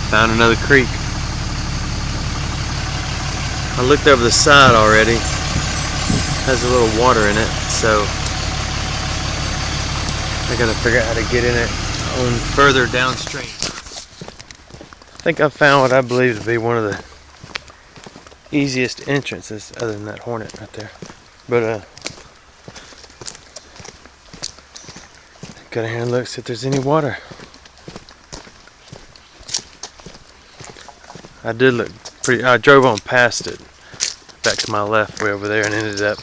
Found another creek. I looked over the side already. Has a little water in it, so I gotta figure out how to get in it on further downstream. I think I found what I believe to be one of the easiest entrances, other than that hornet right there. But go down here and look, see if there's any water. I did look pretty. I drove on past it, back to my left, way over there, and ended up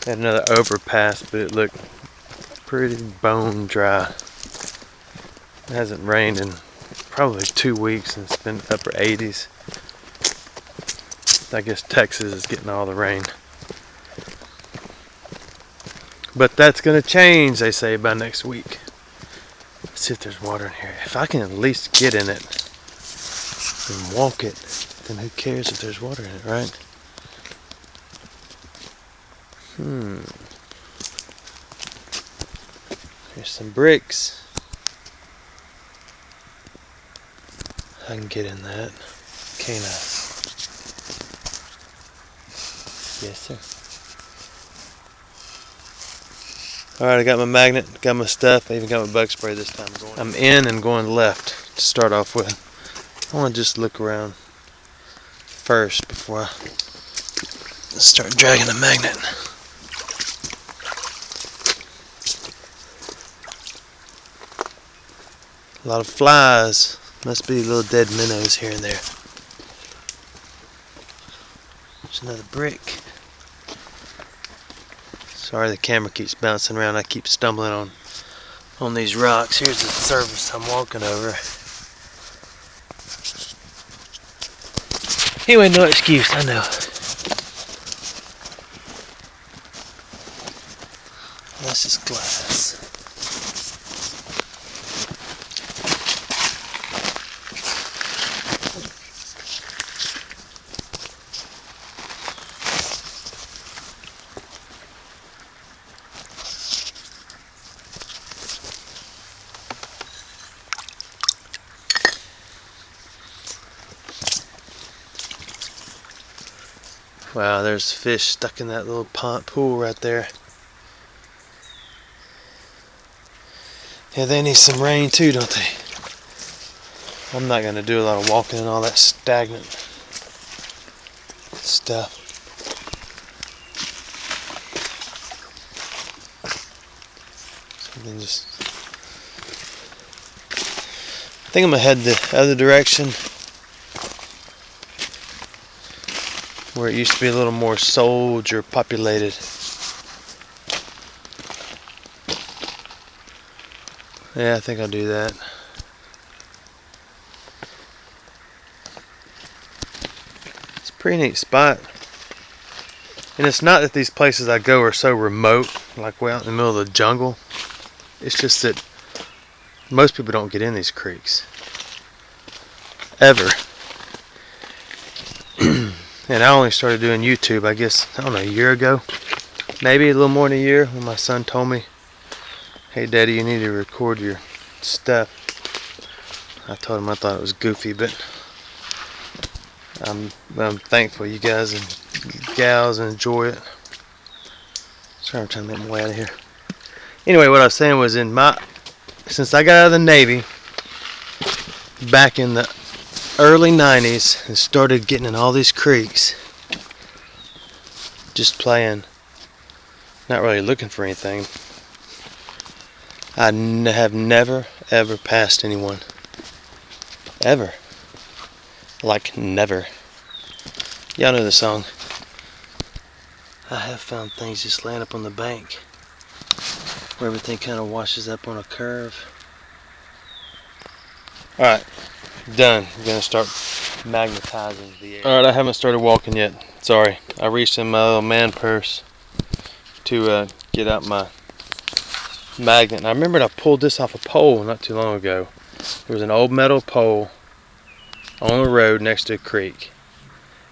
at another overpass, but it looked pretty bone dry. It hasn't rained in probably 2 weeks, and it's been upper 80s. I guess Texas is getting all the rain. But that's gonna change, they say, by next week. Let's see if there's water in here. If I can at least get in it and walk it, then who cares if there's water in it, right? Here's some bricks. I can get in that, can't I? Yes, sir. Alright, I got my magnet, got my stuff, I even got my bug spray this time. I'm in and going left to start off with. I want to just look around first before I start dragging the magnet. A lot of flies. Must be little dead minnows here and there. There's another brick. Sorry the camera keeps bouncing around. I keep stumbling on these rocks. Here's the surface I'm walking over. Anyway, no excuse, I know. This is glass. Wow, there's fish stuck in that little pond pool right there. Yeah, they need some rain too, don't they? I'm not going to do a lot of walking and all that stagnant stuff. Something just... I think I'm going to head the other direction, where it used to be a little more soldier populated. Yeah, I think I'll do that. It's a pretty neat spot. And it's not that these places I go are so remote, like way out in the middle of the jungle. It's just that most people don't get in these creeks. Ever. And I only started doing YouTube, I guess, I don't know, a year ago. Maybe a little more than a year, when my son told me, "Hey Daddy, you need to record your stuff." I told him I thought it was goofy, but I'm thankful you guys and gals enjoy it. Sorry, I'm trying to make my way out of here. Anyway, what I was saying was, since I got out of the Navy back in the early 90s and started getting in all these creeks, just playing, not really looking for anything, I have never ever passed anyone. Ever. Like never. Y'all know the song. I have found things just laying up on the bank where everything kind of washes up on a curve. Alright, done. I'm going to start magnetizing the air. Alright, I haven't started walking yet. Sorry. I reached in my little man purse to get out my magnet. And I remembered I pulled this off a pole not too long ago. There was an old metal pole on the road next to a creek,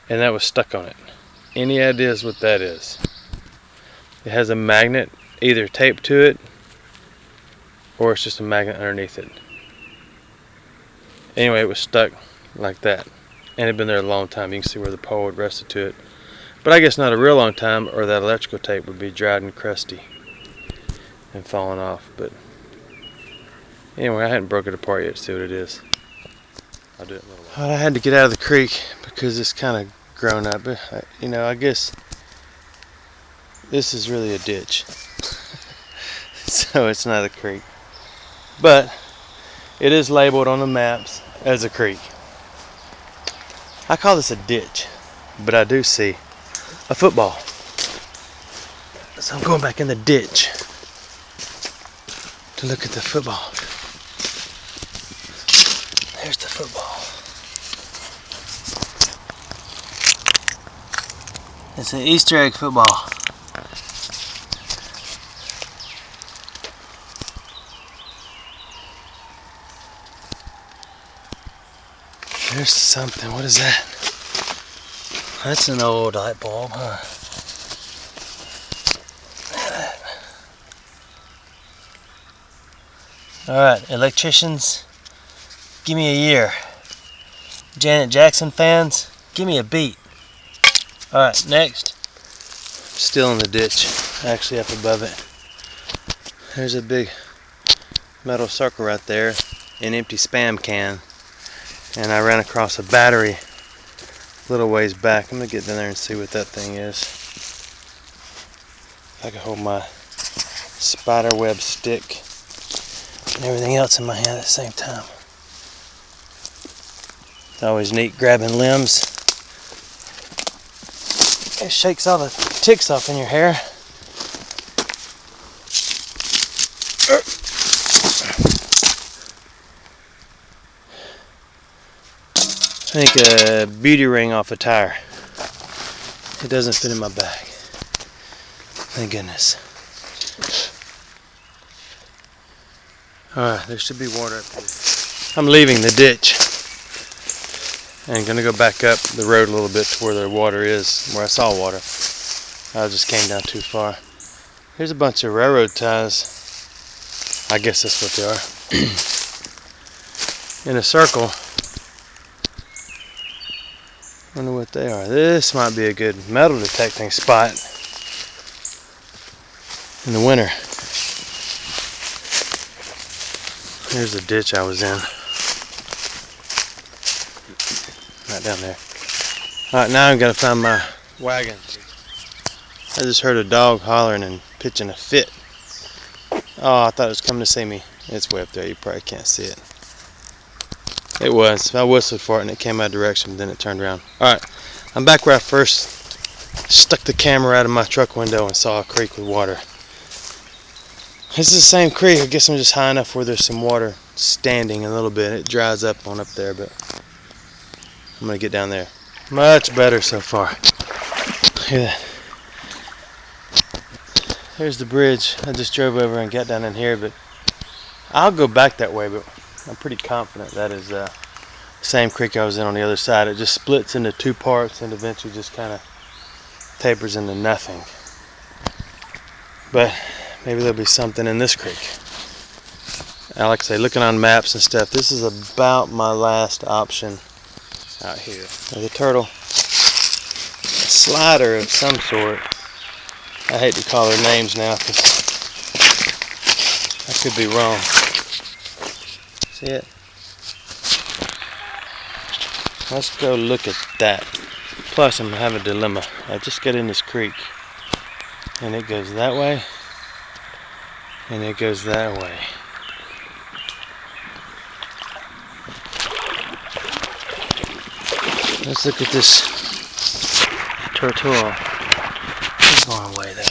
and that was stuck on it. Any ideas what that is? It has a magnet either taped to it, or it's just a magnet underneath it. Anyway, it was stuck like that, and it had been there a long time. You can see where the pole had rested to it. But I guess not a real long time, or that electrical tape would be dried and crusty and falling off. But anyway, I hadn't broke it apart yet to see what it is. I'll do it in a little while. I had to get out of the creek because it's kind of grown up. You know, I guess this is really a ditch. So it's not a creek. But it is labeled on the maps as a creek. I call this a ditch, but I do see a football. So I'm going back in the ditch to look at the football. There's the football. It's an Easter egg football. There's something. What is that? That's an old light bulb, huh? Alright, electricians, give me a year. Janet Jackson fans, give me a beat. Alright, next. Still in the ditch, actually up above it. There's a big metal circle right there, an empty Spam can. And I ran across a battery a little ways back. I'm going to get down there and see what that thing is. If I can hold my spider web stick and everything else in my hand at the same time. It's always neat grabbing limbs. It shakes all the ticks off in your hair. I think a beauty ring off a tire. It doesn't fit in my bag. Thank goodness. Alright, there should be water up here. I'm leaving the ditch and gonna go back up the road a little bit to where the water is, where I saw water. I just came down too far. Here's a bunch of railroad ties. I guess that's what they are. In a circle. I wonder what they are. This might be a good metal detecting spot in the winter. Here's the ditch I was in. Right down there. Alright, now I've got to find my wagon. I just heard a dog hollering and pitching a fit. Oh, I thought it was coming to see me. It's way up there. You probably can't see it. It was. I whistled for it and it came my direction, then it turned around. Alright, I'm back where I first stuck the camera out of my truck window and saw a creek with water. This is the same creek. I guess I'm just high enough where there's some water standing a little bit. It dries up on up there, but I'm going to get down there. Much better so far. Look at that. There's the bridge. I just drove over and got down in here, but I'll go back that way, but I'm pretty confident that is the same creek I was in on the other side. It just splits into two parts and eventually just kind of tapers into nothing. But maybe there'll be something in this creek. Like I say, looking on maps and stuff, this is about my last option out here. There's a turtle. A slider of some sort. I hate to call their names now because I could be wrong. See it? Let's go look at that. Plus, I'm going to have a dilemma. I just got in this creek, and it goes that way, and it goes that way. Let's look at this turtle. It's going away though.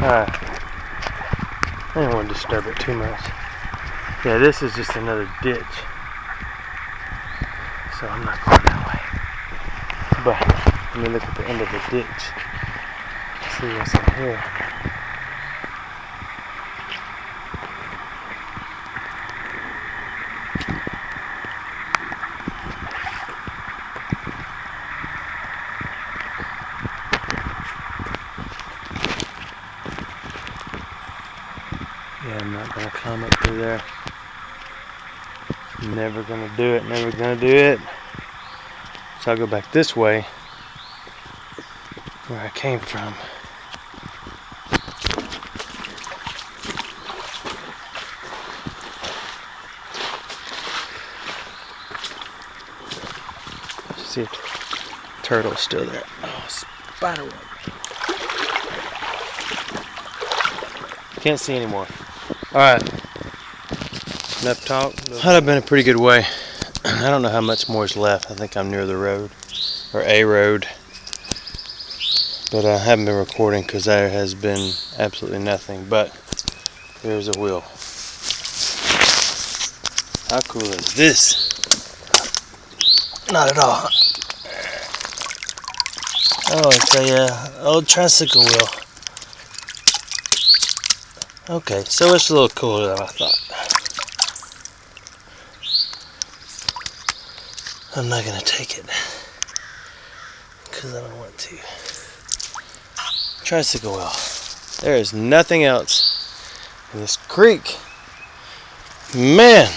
Alright, I don't want to disturb it too much. Yeah, this is just another ditch, so I'm not going that way. But let me look at the end of the ditch, see what's in here. Yeah, I'm not gonna climb up through there. Never gonna do it, never gonna do it. So I'll go back this way where I came from. See if the turtle's still there. Oh, spider web. Can't see anymore. Alright. Enough talk. That'd have been a pretty good way. I don't know how much more is left. I think I'm near the road. Or a road. But I haven't been recording because there has been absolutely nothing. But there's a wheel. How cool is this? Not at all. Oh, it's a old tricycle wheel. Okay, so it's a little cooler than I thought. I'm not gonna take it because I don't want to. Tricycle wheel. There is nothing else in this creek. Man,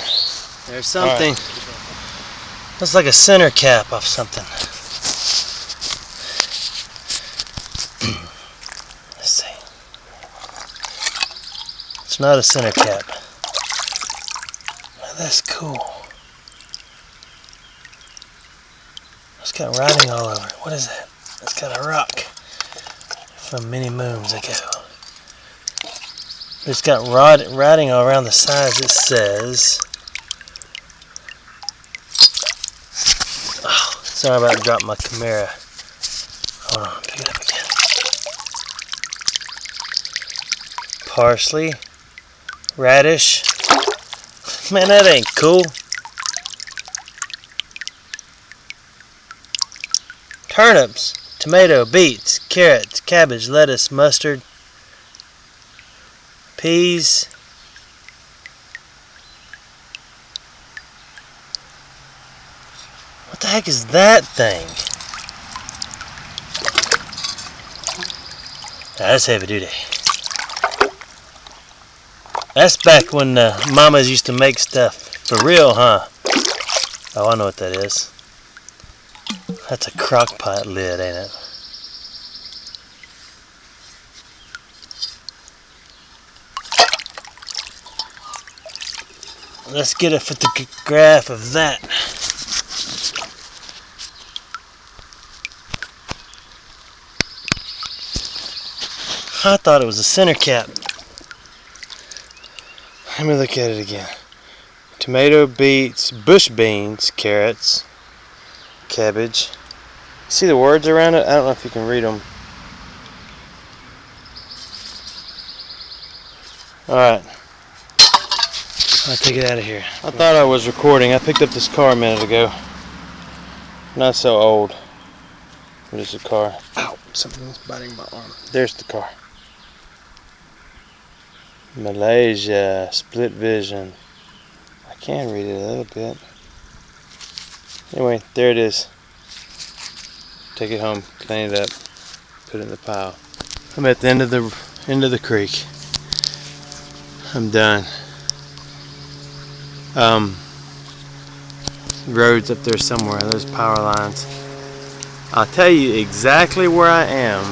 there's something. Right. Looks like a center cap off something. Let's see. It's not a center cap. Oh, that's cool. It's got writing all over it. What is that? It's got a rock from many moons ago. It's got writing all around the sides. It says, oh, sorry about dropping my camera. Hold on, pick it up again. Parsley, radish. Man, that ain't cool. Turnips, tomato, beets, carrots, cabbage, lettuce, mustard, peas. What the heck is that thing? That's heavy duty. That's back when mamas used to make stuff for real, huh? Oh, I know what that is. That's a crock pot lid, ain't it? Let's get a photograph of that. I thought it was a center cap. Let me look at it again. Tomato, beets, bush beans, carrots, cabbage. See the words around it? I don't know if you can read them. Alright. I'll take it out of here. I thought I was recording. I picked up this car a minute ago. Not so old. What is the car? Ow! Something's biting my arm. There's the car. Malaysia. Split vision. I can read it a little bit. Anyway, there it is. Take it home, clean it up, put it in the pile. I'm at the end of the creek. I'm done. Roads up there somewhere, those power lines. I'll tell you exactly where I am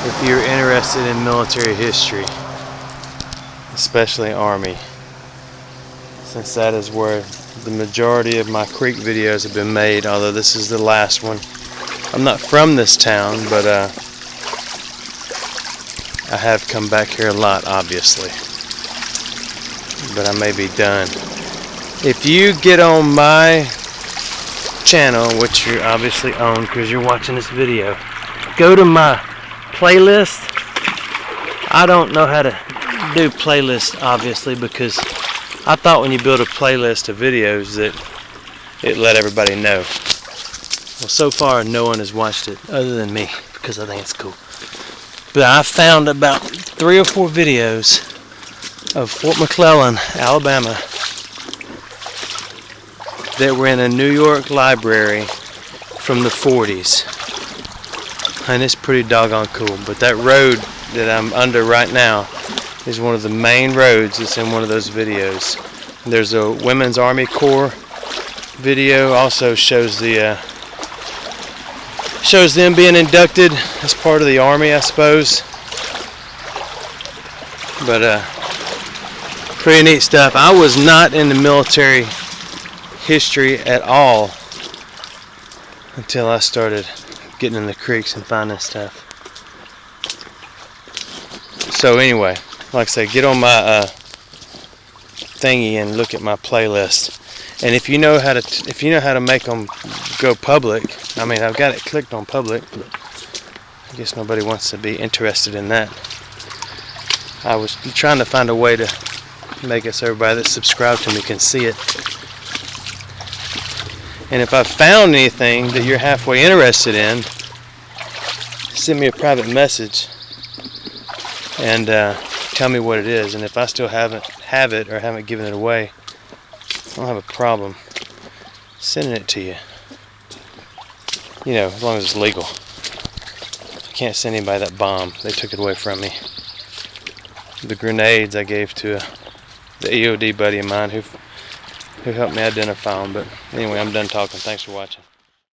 if you're interested in military history, especially Army, since that is where the majority of my creek videos have been made, although this is the last one. I'm not from this town, but I have come back here a lot, obviously. But I may be done. If you get on my channel, which you obviously own because you're watching this video, go to my playlist. I don't know how to do playlists, obviously, because I thought when you build a playlist of videos that it let everybody know. Well, so far no one has watched it other than me because I think it's cool. But I found about 3 or 4 videos of Fort McClellan, Alabama, that were in a New York library from the 40s. And it's pretty doggone cool. But that road that I'm under right now is one of the main roads that's in one of those videos. There's a Women's Army Corps video, also shows shows them being inducted as part of the Army, I suppose. But pretty neat stuff. I was not in the military history at all until I started getting in the creeks and finding stuff. So anyway, like I say, get on my thingy and look at my playlist. And if you know how to make them go public, I mean, I've got it clicked on public, but I guess nobody wants to be interested in that. I was trying to find a way to make it so everybody that's subscribed to me can see it. And if I found anything that you're halfway interested in, send me a private message and tell me what it is. And if I still have it or haven't given it away, I don't have a problem sending it to you. You know, as long as it's legal. I can't send anybody that bomb. They took it away from me. The grenades I gave to the EOD buddy of mine who helped me identify them. But anyway, I'm done talking. Thanks for watching.